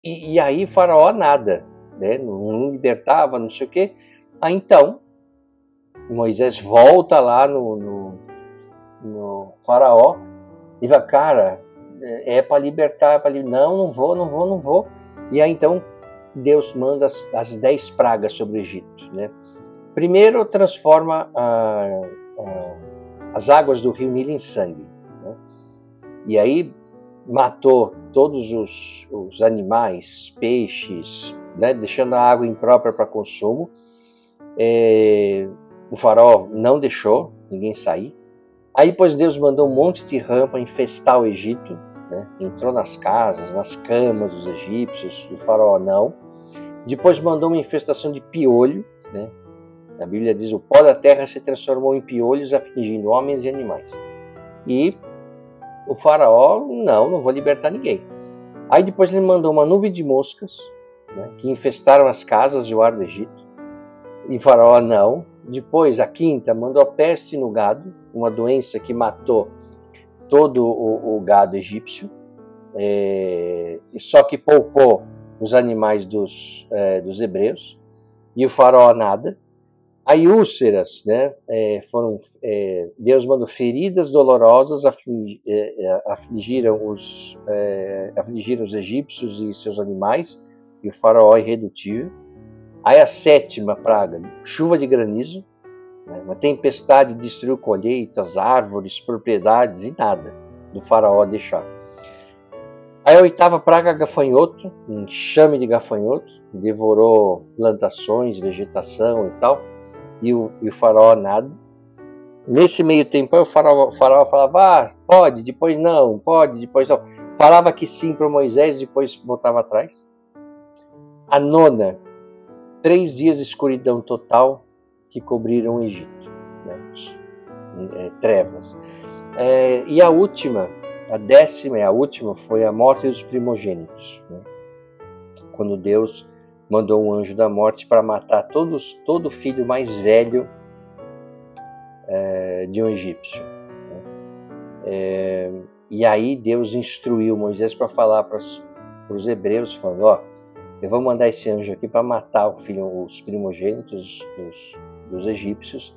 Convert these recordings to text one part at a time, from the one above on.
E aí Faraó nada, né? Não libertava, não sei o quê. Aí então Moisés volta lá no Faraó e fala, cara, é para libertar, é para libertar. Não vou. E aí então Deus manda as 10 pragas sobre o Egito, né? Primeiro transforma as águas do rio Nilo em sangue, né? E aí matou todos os animais, peixes, né? Deixando a água imprópria para consumo. O faraó não deixou ninguém sair. Aí depois Deus mandou um monte de rã para infestar o Egito, né? Entrou nas casas, nas camas dos egípcios, e o faraó não. Depois mandou uma infestação de piolho, né? A Bíblia diz, o pó da terra se transformou em piolhos, afligindo homens e animais. E o faraó, não vou libertar ninguém. Aí depois ele mandou uma nuvem de moscas, né, que infestaram as casas e o ar do Egito. E o faraó, não. Depois, a quinta, mandou a peste no gado, uma doença que matou todo o gado egípcio, só que poupou os animais dos hebreus. E o faraó nada. Aí úlceras, né, Deus mandou feridas dolorosas, afligiram os egípcios e seus animais, e o faraó irredutível. Aí a 7ª praga, chuva de granizo, né, uma tempestade destruiu colheitas, árvores, propriedades e nada do faraó deixar. Aí a 8ª praga, gafanhoto, um enxame de gafanhoto, devorou plantações, vegetação e tal. E o faraó nada. Nesse meio tempo, o faraó falava, pode, depois não, pode, depois não. Falava que sim para Moisés, depois voltava atrás. A 9ª, 3 dias de escuridão total que cobriram o Egito, né? Trevas. E a última, a 10ª e a última, foi a morte dos primogênitos, né? Quando Deus mandou um anjo da morte para matar todo filho mais velho de um egípcio, né? E aí Deus instruiu Moisés para falar para os hebreus, falando, eu vou mandar esse anjo aqui para matar os primogênitos dos egípcios,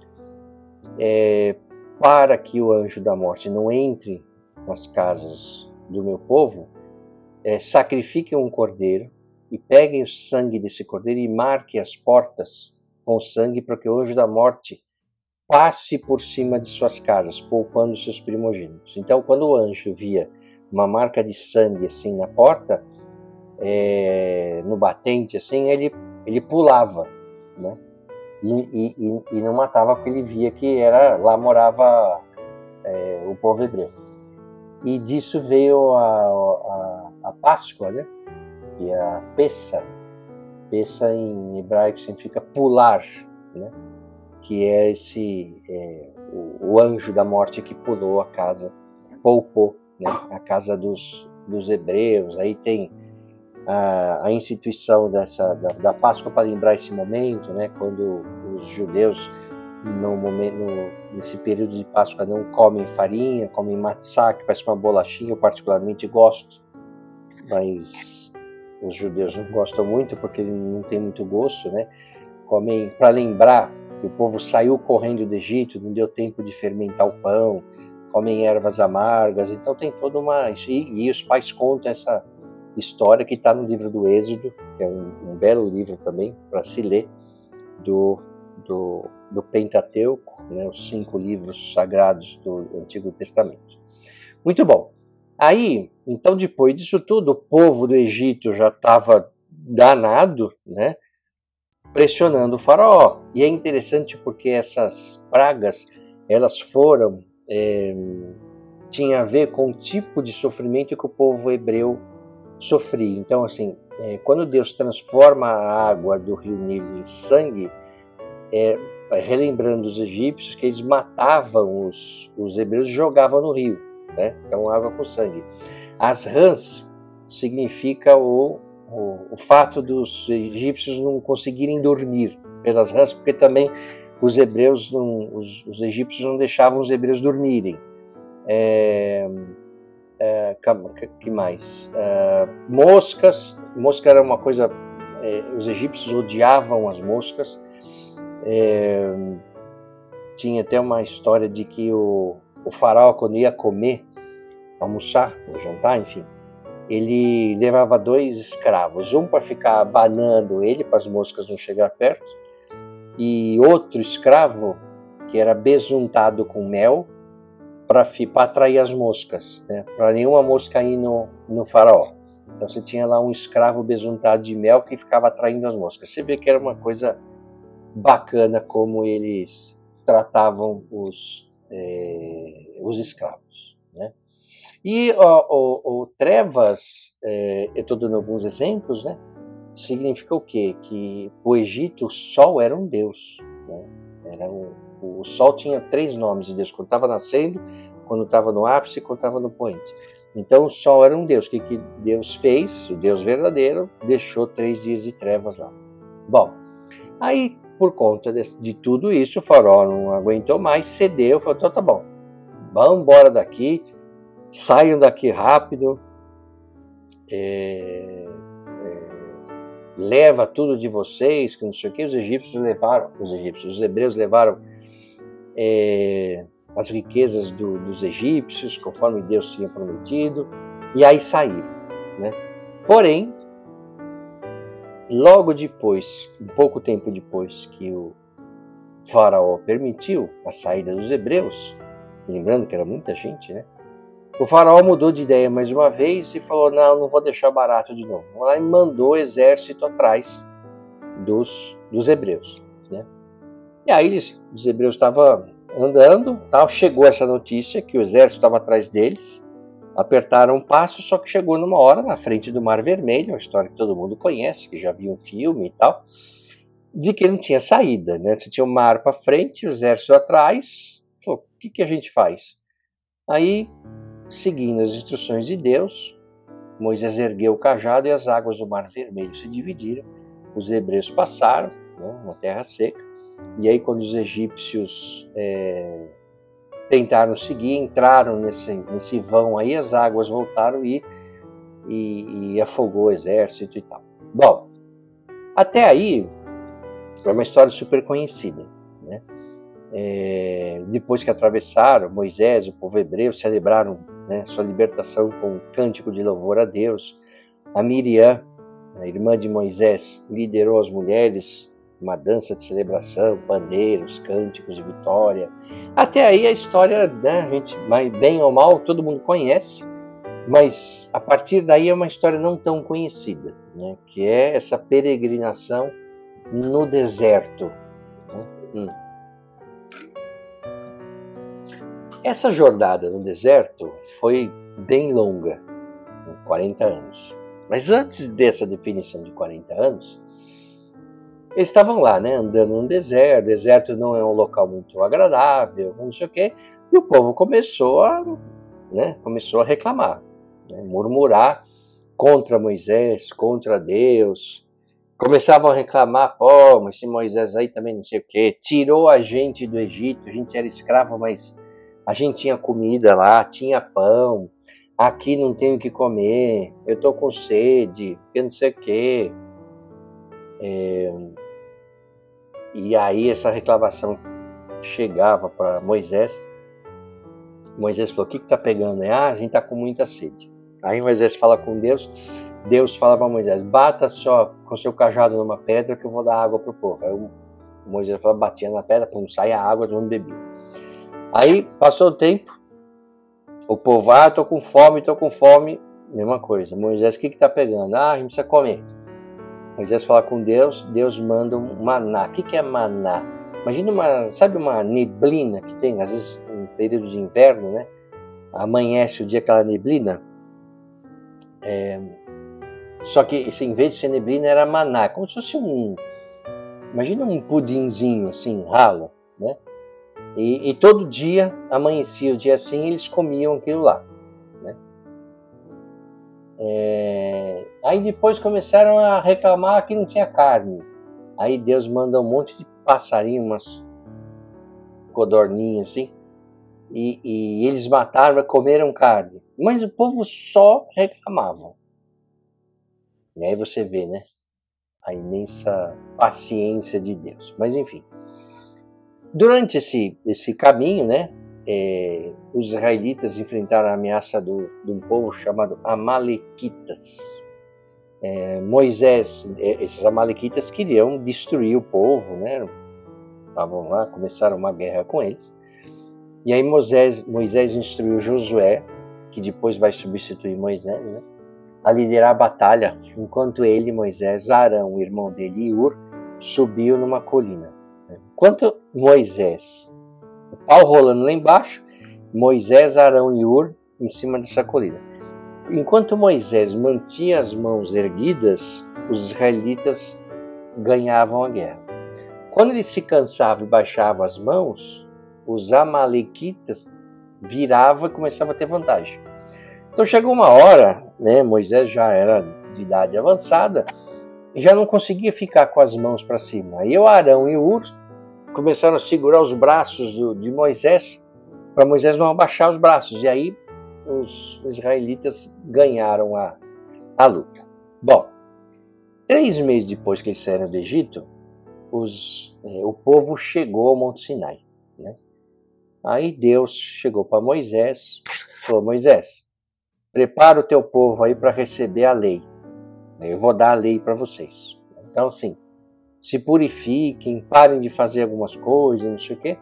para que o anjo da morte não entre nas casas do meu povo, sacrifiquem um cordeiro, e peguem o sangue desse cordeiro e marquem as portas com o sangue, para que o anjo da morte passe por cima de suas casas, poupando seus primogênitos. Então, quando o anjo via uma marca de sangue assim na porta, no batente, assim, ele pulava, né? E não matava, porque ele via que lá morava o povo hebreu. E disso veio a Páscoa, né? E a Pessa em hebraico significa pular, né? Que é o anjo da morte que pulou a casa, poupou, né? A casa dos hebreus. Aí tem a instituição da Páscoa para lembrar esse momento, né? Quando os judeus nesse período de Páscoa não comem farinha, comem matzá, que parece uma bolachinha. Eu particularmente gosto, mas os judeus não gostam muito porque ele não tem muito gosto, né? Comem para lembrar que o povo saiu correndo do Egito, não deu tempo de fermentar o pão, comem ervas amargas, então tem toda uma... E os pais contam essa história que está no livro do Êxodo, que é um belo livro também para se ler, do Pentateuco, né? Os 5 livros sagrados do Antigo Testamento. Muito bom. Aí, então, depois disso tudo, o povo do Egito já estava danado, né? Pressionando o faraó. E é interessante porque essas pragas, elas tinha a ver com o tipo de sofrimento que o povo hebreu sofria. Então, assim, quando Deus transforma a água do rio Nilo em sangue, relembrando os egípcios que eles matavam os hebreus e jogavam no rio, né? Então, água com sangue. As rãs significa o fato dos egípcios não conseguirem dormir pelas rãs, porque também os hebreus, os egípcios não deixavam os hebreus dormirem. Que mais? Moscas. Mosca era uma coisa... os egípcios odiavam as moscas. Tinha até uma história de que o faraó, quando ia comer, almoçar, ou jantar, enfim, ele levava 2 escravos, um para ficar abanando ele, para as moscas não chegar perto, e outro escravo que era besuntado com mel para atrair as moscas, né? Para nenhuma mosca ir no faraó. Então você tinha lá um escravo besuntado de mel que ficava atraindo as moscas. Você vê que era uma coisa bacana como eles tratavam os escravos, né? E o trevas, eu estou dando alguns exemplos, né? Significa o quê? Que o Egito, o sol era um deus, né? O sol tinha 3 nomes de Deus, quando estava nascendo, quando estava no ápice e quando estava no poente. Então o sol era um deus. O que Deus fez? O Deus verdadeiro deixou 3 dias de trevas lá. Bom, aí por conta de tudo isso, o faraó não aguentou mais, cedeu, falou, então tá bom, vamos embora daqui, saiam daqui rápido, leva tudo de vocês, que não sei o que. Os hebreus levaram as riquezas dos egípcios, conforme Deus tinha prometido, e aí saíram, né? Porém, logo depois, um pouco tempo depois que o faraó permitiu a saída dos hebreus, lembrando que era muita gente, né? O faraó mudou de ideia mais uma vez e falou, não vou deixar barato de novo. Vou lá e mandou o exército atrás dos hebreus, né? E aí os hebreus estavam andando, chegou essa notícia que o exército estava atrás deles, apertaram um passo, só que chegou numa hora na frente do Mar Vermelho, uma história que todo mundo conhece, que já viu um filme e tal, de que não tinha saída, né? Você tinha o mar para frente, o exército atrás, falou, o que a gente faz? Aí, seguindo as instruções de Deus, Moisés ergueu o cajado e as águas do Mar Vermelho se dividiram, os hebreus passaram, né, uma terra seca, e aí quando os egípcios tentaram seguir, entraram nesse vão aí, as águas voltaram e afogou o exército e tal. Bom, até aí é uma história super conhecida, né? Depois que atravessaram, Moisés e o povo hebreu celebraram, né, sua libertação com um cântico de louvor a Deus. A Miriam, a irmã de Moisés, liderou as mulheres uma dança de celebração, pandeiros, cânticos de vitória. Até aí a história, né, a gente, bem ou mal, todo mundo conhece, mas a partir daí é uma história não tão conhecida, né, que é essa peregrinação no deserto. Essa jornada no deserto foi bem longa, 40 anos. Mas antes dessa definição de 40 anos, eles estavam lá, né, andando no deserto. O deserto não é um local muito agradável, não sei o quê. E o povo começou a reclamar, né, murmurar contra Moisés, contra Deus. Começavam a reclamar, pô, mas esse Moisés aí também não sei o quê, tirou a gente do Egito, a gente era escravo, mas a gente tinha comida lá, tinha pão, aqui não tenho o que comer, eu tô com sede, eu não sei o quê. E aí essa reclamação chegava para Moisés. Moisés falou, o que tá pegando? A gente tá com muita sede. Aí Moisés fala com Deus, Deus fala para Moisés, bata só com seu cajado numa pedra que eu vou dar água pro povo. Aí Moisés fala, batia na pedra, pum, sai a água, todo mundo bebia. Aí passou o tempo, o povo, tô com fome, mesma coisa. Moisés, o que tá pegando? A gente precisa comer. Moisés fala com Deus, Deus manda um maná. O que é maná? Imagina sabe uma neblina que tem, às vezes, no período de inverno, né? Amanhece o dia aquela neblina. Só que esse, em vez de ser neblina, era maná, como se fosse imagina um pudinzinho assim, ralo, né? E todo dia, amanhecia o dia assim, eles comiam aquilo lá, né? Aí depois começaram a reclamar que não tinha carne. Aí Deus manda um monte de passarinho, umas codorninhas assim, e eles mataram, comeram carne. Mas o povo só reclamava. E aí você vê, né? A imensa paciência de Deus. Mas enfim. Durante esse caminho, né? Os israelitas enfrentaram a ameaça de um povo chamado Amalequitas. Moisés, esses amalequitas queriam destruir o povo, né? Estavam lá, começaram uma guerra com eles. E aí Moisés instruiu Josué, que depois vai substituir Moisés, né? A liderar a batalha, enquanto ele, Moisés, Arão, o irmão dele, e Ur, subiu numa colina. Enquanto Moisés, o pau rolando lá embaixo, Moisés, Arão e Ur em cima dessa colina. Enquanto Moisés mantinha as mãos erguidas, os israelitas ganhavam a guerra. Quando ele se cansava e baixava as mãos, os amalequitas viravam e começavam a ter vantagem. Então chegou uma hora, né, Moisés já era de idade avançada e já não conseguia ficar com as mãos para cima. Aí o Arão e o Ur começaram a segurar os braços de Moisés para Moisés não abaixar os braços. E aí os israelitas ganharam a luta. Bom, 3 meses depois que eles saíram do Egito, o povo chegou ao Monte Sinai, né? Aí Deus chegou para Moisés e falou: Moisés, prepara o teu povo aí para receber a lei. Eu vou dar a lei para vocês. Então, assim, se purifiquem, parem de fazer algumas coisas, não sei o quê.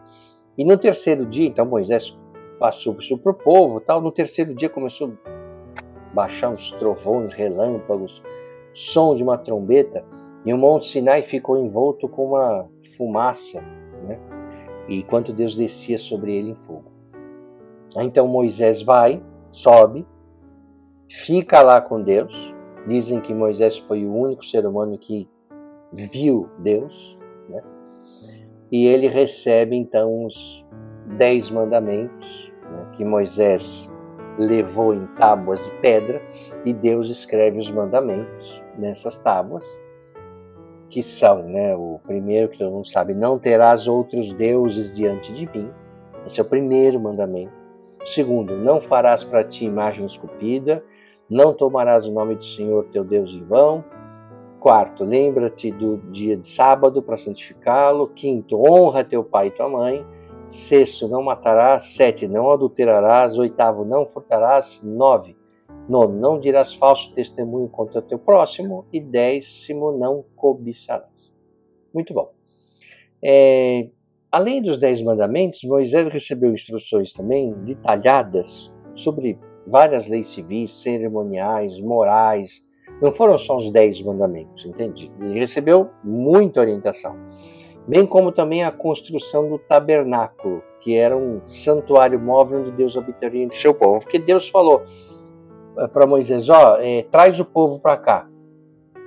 E no terceiro dia, então Moisés passou isso para o povo, tal. No terceiro dia começou a baixar uns trovões, relâmpagos, som de uma trombeta, e o Monte Sinai ficou envolto com uma fumaça, né? Enquanto Deus descia sobre ele em fogo. Então Moisés sobe, fica lá com Deus. Dizem que Moisés foi o único ser humano que viu Deus, né? E ele recebe então os 10 mandamentos, né, que Moisés levou em tábuas de pedra, e Deus escreve os mandamentos nessas tábuas, que são, né, o primeiro que todo mundo sabe: não terás outros deuses diante de mim. Esse é o primeiro mandamento. O segundo: não farás para ti imagem esculpida, não tomarás o nome do Senhor teu Deus em vão. Quarto: lembra-te do dia de sábado para santificá-lo. Quinto: honra teu pai e tua mãe. Sexto: não matarás. 7: não adulterarás. 8: não furtarás. 9: não dirás falso testemunho contra o teu próximo. E 10: não cobiçarás. Muito bom. Além dos 10 mandamentos, Moisés recebeu instruções também detalhadas sobre várias leis civis, cerimoniais, morais. Não foram só os 10 mandamentos, entende? Ele recebeu muita orientação. Bem como também a construção do tabernáculo, que era um santuário móvel onde Deus habitaria entre seu povo. Porque Deus falou para Moisés: traz o povo para cá.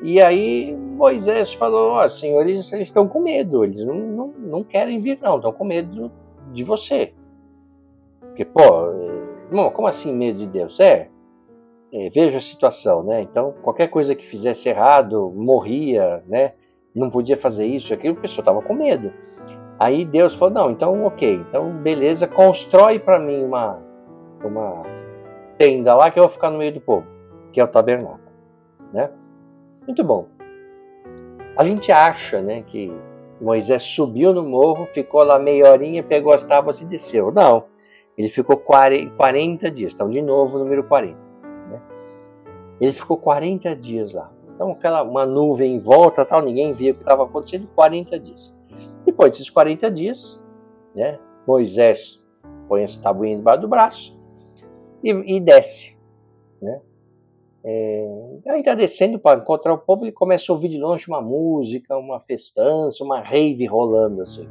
E aí Moisés falou: Senhor, eles estão com medo, eles não querem vir não, estão com medo de você. Porque, irmão, como assim medo de Deus? Veja a situação, né? Então, qualquer coisa que fizesse errado, morria, né? Não podia fazer isso, aquilo, a pessoa estava com medo. Aí Deus falou: não, então ok, então beleza, constrói para mim uma tenda lá que eu vou ficar no meio do povo, que é o tabernáculo, né? Muito bom. A gente acha, né, que Moisés subiu no morro, ficou lá meia horinha, pegou as tábuas e desceu. Não, ele ficou 40 dias, então de novo o número 40. Né? Ele ficou 40 dias lá. Então uma nuvem em volta, tal, ninguém via o que estava acontecendo, 40 dias. Depois desses 40 dias, né, Moisés põe as tabuinhas debaixo do braço e desce, né? Aí está descendo para encontrar o povo, ele começa a ouvir de longe uma música, uma festança, uma rave rolando assim.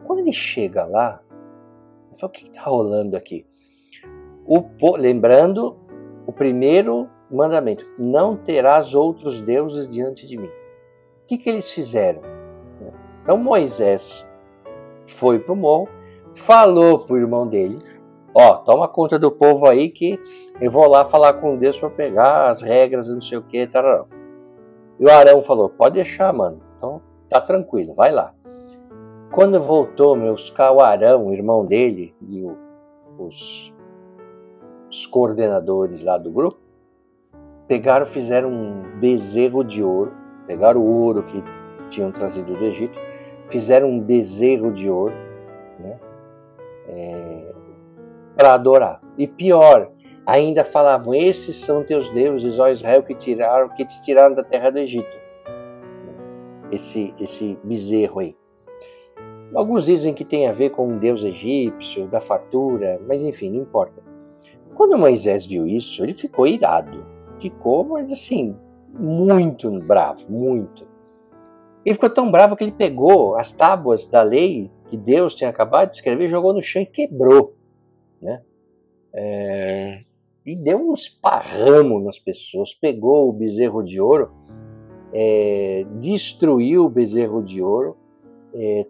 Quando ele chega lá, ele fala: o que está rolando aqui? Lembrando, o primeiro mandamento: não terás outros deuses diante de mim. O que eles fizeram? Então Moisés foi para o morro, falou para o irmão dele: ó, toma conta do povo aí que eu vou lá falar com Deus para pegar as regras, não sei o que, tarará. E o Arão falou: pode deixar, mano, então tá tranquilo, vai lá. Quando voltou, o Arão, o irmão dele, e os coordenadores lá do grupo, pegaram, fizeram um bezerro de ouro, pegaram o ouro que tinham trazido do Egito, fizeram um bezerro de ouro, né, para adorar. E pior, ainda falavam: esses são teus deuses, ó Israel, que te tiraram da terra do Egito. Esse bezerro aí. Alguns dizem que tem a ver com um deus egípcio, da fartura, mas enfim, não importa. Quando Moisés viu isso, ele ficou irado. Ficou, mas assim, muito bravo, muito. Ele ficou tão bravo que ele pegou as tábuas da lei que Deus tinha acabado de escrever, jogou no chão e quebrou, né? E deu um esparramo nas pessoas, pegou o bezerro de ouro, destruiu o bezerro de ouro,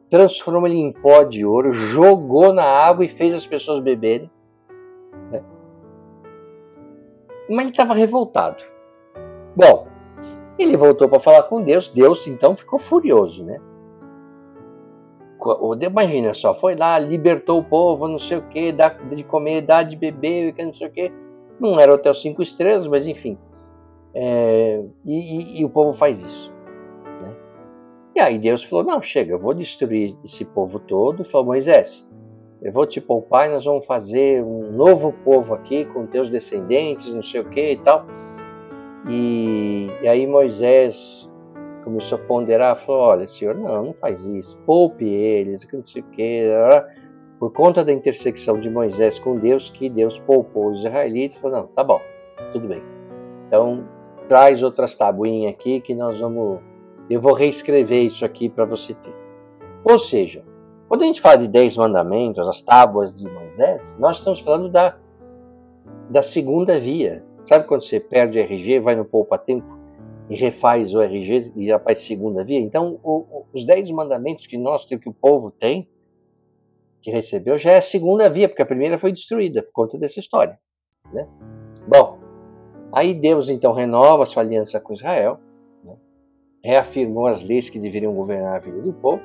transformou ele em pó de ouro, jogou na água e fez as pessoas beberem, né? Mas ele estava revoltado. Bom, ele voltou para falar com Deus. Deus então ficou furioso, né? Imagina só, foi lá, libertou o povo, não sei o que, dá de comer, dá de beber, não sei o que. Não era hotel 5 estrelas, mas enfim. E o povo faz isso, né? E aí Deus falou: não, chega, eu vou destruir esse povo todo. Falou: Moisés, eu vou te poupar e nós vamos fazer um novo povo aqui com teus descendentes, não sei o que e tal. E aí Moisés começou a ponderar, falou: olha, Senhor, não faz isso, poupe eles, não sei o que. Por conta da intersecção de Moisés com Deus, que Deus poupou os israelitas, falou: não, tá bom, tudo bem. Então, traz outras tabuinhas aqui que eu vou reescrever isso aqui para você ter. Ou seja, quando a gente fala de 10 mandamentos, as tábuas de Moisés, nós estamos falando da segunda via. Sabe quando você perde o RG, vai no poupa-tempo e refaz o RG e já faz segunda via? Então, os 10 mandamentos que o povo tem, que recebeu, já é a segunda via, porque a primeira foi destruída por conta dessa história, né? Bom, aí Deus então renova a sua aliança com Israel, né? Reafirmou as leis que deveriam governar a vida do povo.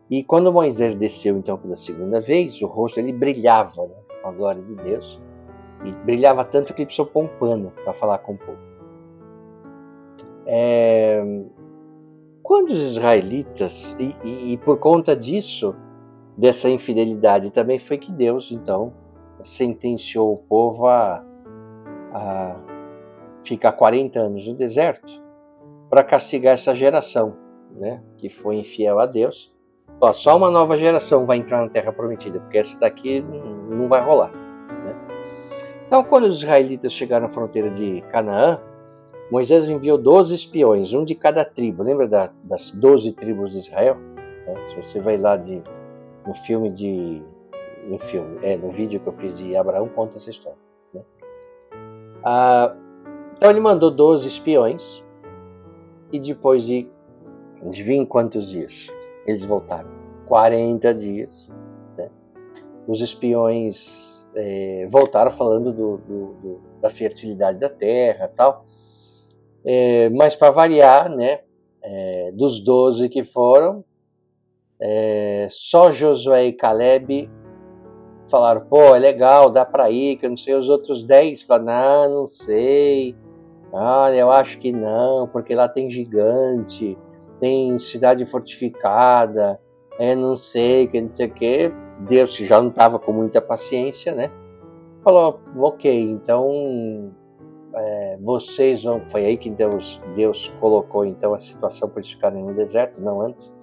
E quando Moisés desceu então pela segunda vez, o rosto ele brilhava, né, com a glória de Deus. E brilhava tanto que ele precisou pôr um pano para falar com o povo. Quando os israelitas, e por conta disso, dessa infidelidade também, foi que Deus então sentenciou o povo a ficar 40 anos no deserto para castigar essa geração, né, que foi infiel a Deus. Só uma nova geração vai entrar na Terra Prometida, porque essa daqui não vai rolar, né? Então, quando os israelitas chegaram à fronteira de Canaã, Moisés enviou 12 espiões, um de cada tribo. Lembra das 12 tribos de Israel? Se você vai lá no vídeo que eu fiz de Abraão, conta essa história, né? Então ele mandou 12 espiões e depois de adivinha quantos dias eles voltaram? 40 dias, né? Os espiões voltaram falando da fertilidade da terra e tal. Mas para variar, né, dos 12 que foram, só Josué e Caleb falaram: pô, é legal, dá para ir, que eu não sei. Os outros 10 falaram: não sei, eu acho que não, porque lá tem gigante, tem cidade fortificada, não sei, que não sei o que. Deus, que já não estava com muita paciência, né, falou: ok, então vocês vão... Foi aí que Deus colocou então a situação para eles ficarem no deserto, não antes.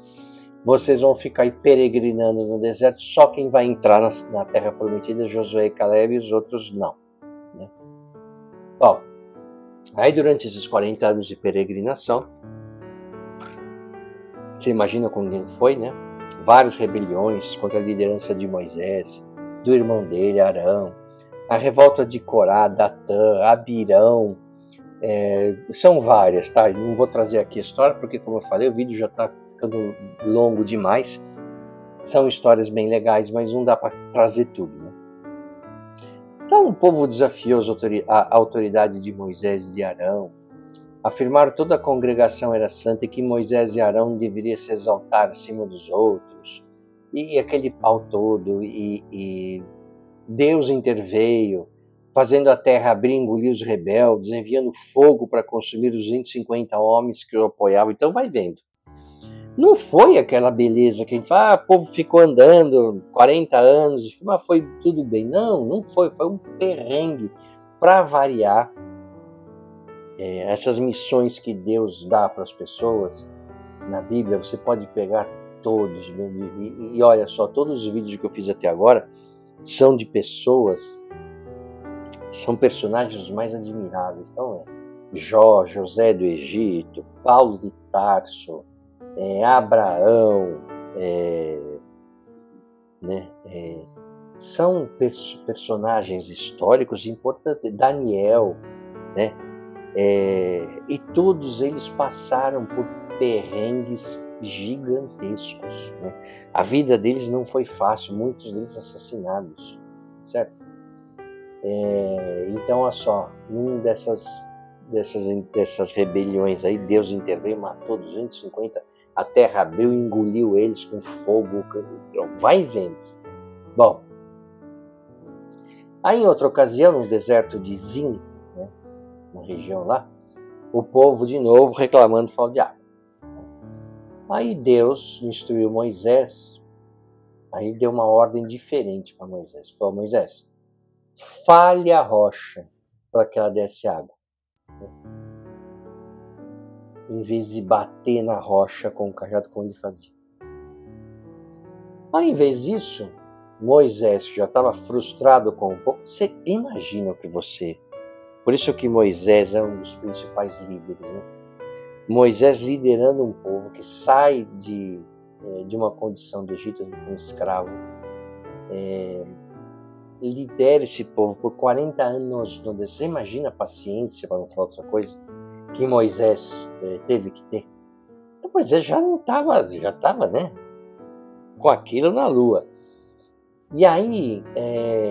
Vocês vão ficar aí peregrinando no deserto, só quem vai entrar na Terra Prometida é Josué e Caleb, e os outros não, né? Bom, aí durante esses 40 anos de peregrinação, você imagina como foi, né? Várias rebeliões contra a liderança de Moisés, do irmão dele, Arão, a revolta de Corá, Datã, Abirão, São várias, tá? Não vou trazer aqui a história, porque como eu falei, o vídeo já está ficando longo demais. São histórias bem legais, mas não dá para trazer tudo, né? Então o povo desafiou a autoridade de Moisés e de Arão, afirmaram que toda a congregação era santa e que Moisés e Arão deveriam se exaltar acima dos outros, e aquele pau todo, e Deus interveio, fazendo a terra abrir e engolir os rebeldes, enviando fogo para consumir os 250 homens que o apoiavam. Então vai vendo. Não foi aquela beleza que a gente fala, o povo ficou andando 40 anos, mas foi tudo bem. Não, não foi. Foi um perrengue. Para variar, essas missões que Deus dá para as pessoas, na Bíblia, você pode pegar todos, meu amigo. E olha só, todos os vídeos que eu fiz até agora são de pessoas, são personagens mais admiráveis. Então, Jó, José do Egito, Paulo de Tarso, Abraão, são personagens históricos importantes, Daniel, né? E todos eles passaram por perrengues gigantescos, né? A vida deles não foi fácil, muitos deles assassinados, certo? Então, olha só, num dessas rebeliões aí, Deus interveio, matou 250, a terra abriu e engoliu eles com fogo. Vai vendo. Bom, aí em outra ocasião, no deserto de Zin, né, uma região lá, o povo de novo reclamando falta de água. Aí Deus instruiu Moisés, aí deu uma ordem diferente para Moisés. Falou: Moisés, fale a rocha para que ela desse água, em vez de bater na rocha com o cajado como ele fazia. Aí, em vez disso, Moisés já estava frustrado com o povo. Você imagina o que você... Por isso que Moisés é um dos principais líderes, né? Moisés liderando um povo que sai de uma condição do Egito como escravo, lidera esse povo por 40 anos. Você imagina a paciência, para não falar outra coisa, que Moisés teve que ter. Então, Moisés já estava, né, com aquilo na lua. E aí,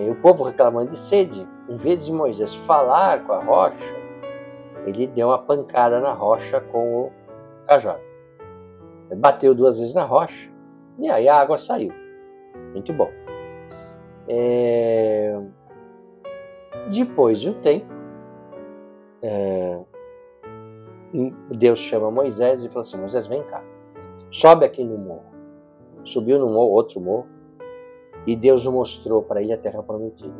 o povo reclamando de sede, em vez de Moisés falar com a rocha, ele deu uma pancada na rocha com o cajado. Ele bateu 2 vezes na rocha e aí a água saiu. Muito bom. Depois de um tempo, Deus chama Moisés e falou assim: Moisés, vem cá, sobe aqui no morro. Subiu no morro, outro morro, e Deus mostrou para ele a terra prometida.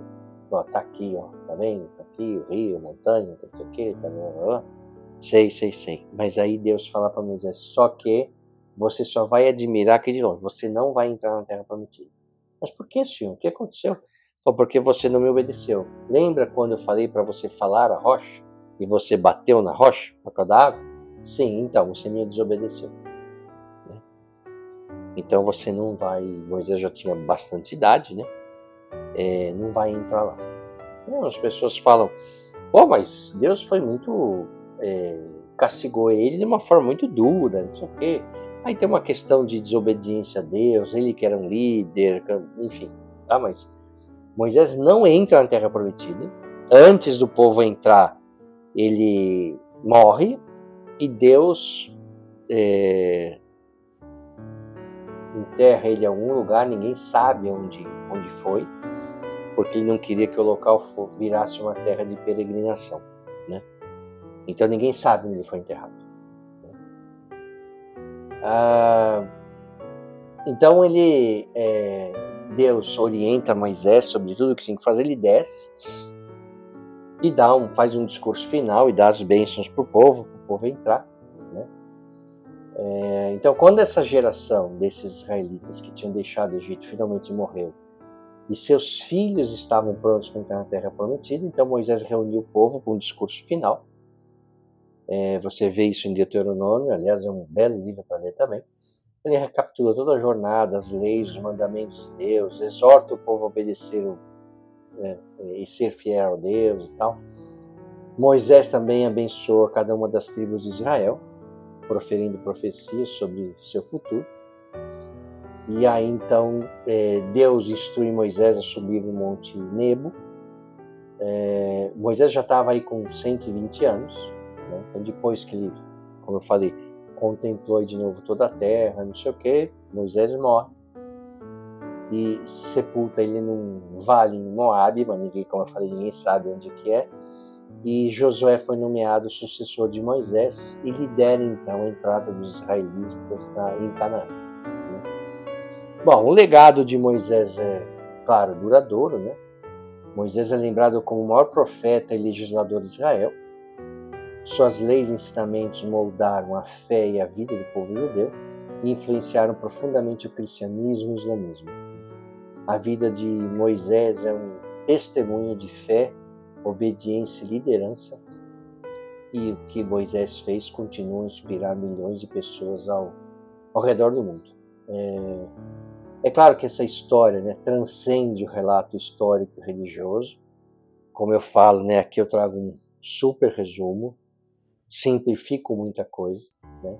Ó, tá aqui, ó, tá vendo? Tá aqui o rio, a montanha, não sei o que, tá, sei. Mas aí Deus fala para Moisés: só que você só vai admirar aqui de longe, você não vai entrar na terra prometida. Mas por que, senhor? O que aconteceu? Porque você não me obedeceu. Lembra quando eu falei para você falar a rocha e você bateu na rocha por causa da água? Sim, então você me desobedeceu. Né? Então você não vai... Moisés já tinha bastante idade, né? Não vai entrar lá. As pessoas falam: pô, mas Deus foi muito... castigou ele de uma forma muito dura, não sei o quê. Aí tem uma questão de desobediência a Deus, ele que era um líder, enfim, tá? Mas Moisés não entra na terra prometida. Antes do povo entrar, ele morre e Deus enterra ele em algum lugar, ninguém sabe onde foi, porque ele não queria que o local virasse uma terra de peregrinação, né? Então ninguém sabe onde ele foi enterrado. Então Deus orienta Moisés sobre tudo o que tinha que fazer. Ele desce e faz um discurso final e dá as bênçãos para o povo entrar, né? Então, quando essa geração desses israelitas que tinham deixado o Egito finalmente morreu e seus filhos estavam prontos para entrar na terra prometida, então Moisés reuniu o povo com um discurso final. Você vê isso em Deuteronômio, aliás, é um belo livro para ler também. Ele recapitula toda a jornada, as leis, os mandamentos de Deus, exorta o povo a obedecer e ser fiel a Deus e tal. Moisés também abençoa cada uma das tribos de Israel, proferindo profecias sobre seu futuro. E aí então Deus instrui Moisés a subir no Monte Nebo. Moisés já estava aí com 120 anos, né? Então depois que ele, como eu falei, contemplou de novo toda a terra, não sei o que, Moisés morre e sepulta ele num vale em Moabe, mas ninguém, como eu falei, ninguém sabe onde que é. E Josué foi nomeado sucessor de Moisés e lidera então a entrada dos israelitas em Canaã. Bom, o legado de Moisés é, claro, duradouro, né? Moisés é lembrado como o maior profeta e legislador de Israel. Suas leis e ensinamentos moldaram a fé e a vida do povo judeu e influenciaram profundamente o cristianismo e o islamismo. A vida de Moisés é um testemunho de fé, obediência e liderança, e o que Moisés fez continua a inspirar milhões de pessoas ao redor do mundo. É claro que essa história, né, transcende o relato histórico e religioso. Como eu falo, né, aqui eu trago um super resumo, simplifico muita coisa, né?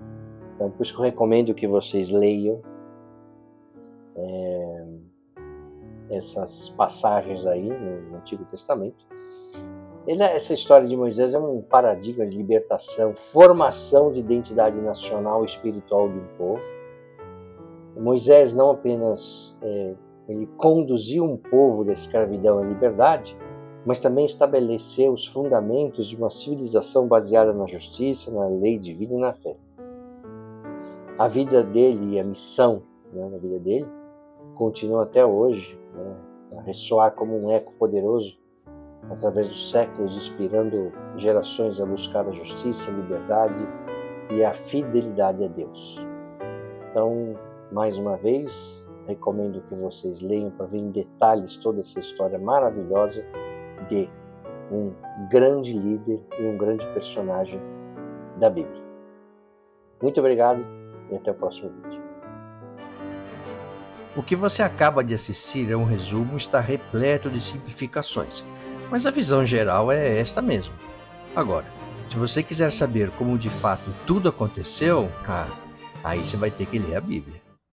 Então, por isso que eu recomendo que vocês leiam essas passagens aí no Antigo Testamento. Essa história de Moisés é um paradigma de libertação, formação de identidade nacional e espiritual de um povo. Moisés não apenas ele conduziu um povo da escravidão à liberdade, mas também estabeleceu os fundamentos de uma civilização baseada na justiça, na lei divina e na fé. A vida dele e a missão, né, na vida dele continua até hoje, né, a ressoar como um eco poderoso através dos séculos, inspirando gerações a buscar a justiça, a liberdade e a fidelidade a Deus. Então, mais uma vez, recomendo que vocês leiam para ver em detalhes toda essa história maravilhosa de um grande líder e um grande personagem da Bíblia. Muito obrigado e até o próximo vídeo. O que você acaba de assistir é um resumo, está repleto de simplificações, mas a visão geral é esta mesmo. Agora, se você quiser saber como de fato tudo aconteceu, aí você vai ter que ler a Bíblia.